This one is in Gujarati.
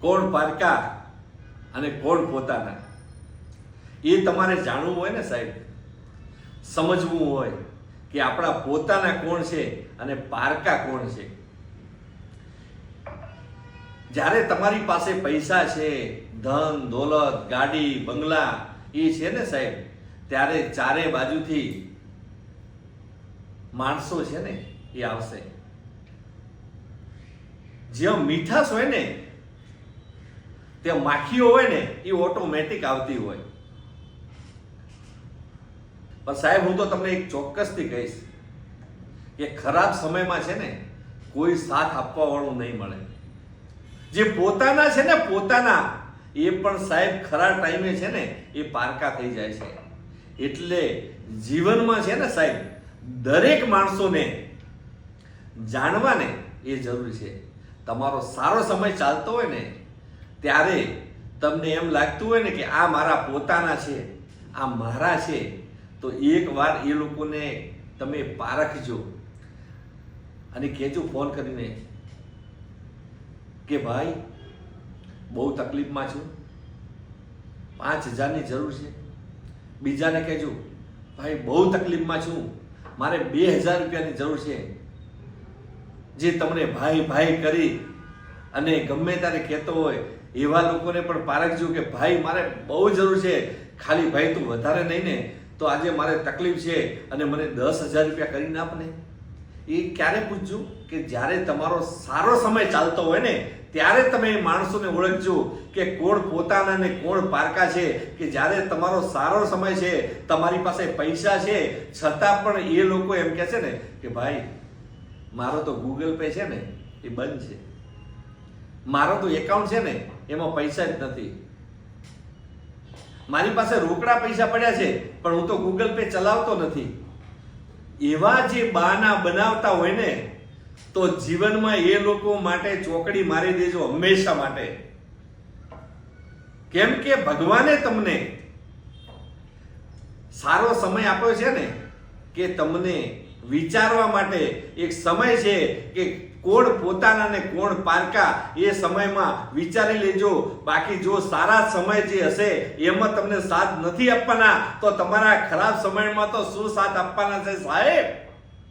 કોણ પારકા અને કોણ પોતાના, એ તમારે જાણવું હોય ને સાહેબ, સમજવું હોય કે આપણા પોતાના કોણ છે અને પારકા કોણ છે. જ્યારે તમારી પાસે પૈસા છે, ધન દોલત, ગાડી બંગલા એ છે ને સાહેબ, ત્યારે ચારે બાજુથી માણસો છે ને એ આવશે. જ્યાં મીઠાશ હોય ને ત્યાં માખીઓ હોય ને એ ઓટોમેટિક આવતી હોય. પણ સાહેબ હું તો તમને એક ચોક્કસથી કહીશ કે ખરાબ સમયમાં છે ને કોઈ સાથ આપવા વાળું નહીં મળે. જે પોતાના છે ને પોતાના, એ પણ સાહેબ ખરા ટાઈમે છે ને એ પારકા થઈ જાય છે. એટલે જીવનમાં છે ને સાહેબ દરેક માણસોને જાણવાને એ જરૂરી છે. તમારો સારો સમય ચાલતો હોય ને ત્યારે તમને એમ લાગતું હોય ને કે આ મારા પોતાના છે, આ મારા છે, તો એકવાર એ લોકોને તમે પારખજો અને કહેજો ફોન કરીને કે ભાઈ બહુ તકલીફમાં છું, 5,000ની જરૂર છે. બીજાને કહેજો ભાઈ બહુ તકલીફમાં છું, મારે 2,000 રૂપિયાની જરૂર છે. જે તમને ભાઈ ભાઈ કરી અને ગમે ત્યારે કહેતો હોય એવા લોકોને પણ પારખજો કે ભાઈ મારે બહુ જરૂર છે, ખાલી ભાઈ તું વધારે નહીં ને તો આજે મારે તકલીફ છે અને મને 10,000 રૂપિયા કરીને આપને. એ ક્યારે પૂછજો કે જ્યારે તમારો સારો સમય ચાલતો હોય ને ત્યારે તમે માણસોને ઓળખજો કે કોણ પોતાના ને કોણ પારકા છે. કે જ્યારે તમારો સારો સમય છે, તમારી પાસે પૈસા છે, છતાં પણ એ લોકો એમ કહે છે ને કે ભાઈ મારો તો ગૂગલ પે છે ને એ બંધ છે, મારો તો એકાઉન્ટ છે ને એમાં પૈસા જ નથી, મારી પાસે રોકડા પૈસા પડ્યા છે પણ હું તો ગૂગલ પે ચલાવતો નથી. એવા જે બહાના બનાવતા હોય ને તો જીવનમાં એ લોકો માટે ચોકડી મારી દેજો હંમેશા માટે. કેમ કે ભગવાને તમને સારો સમય આપ્યો છે ને કે તમને વિચારવા માટે એક સમય છે કે કોણ પોતાના ને કોણ પારકા, એ સમયમાં વિચારી લેજો. બાકી જો સારા સમય જે હશે એમાં તમને સાથ નથી આપવાના તો તમારા ખરાબ સમયમાં તો શું સાથ આપવાના છે સાહેબ?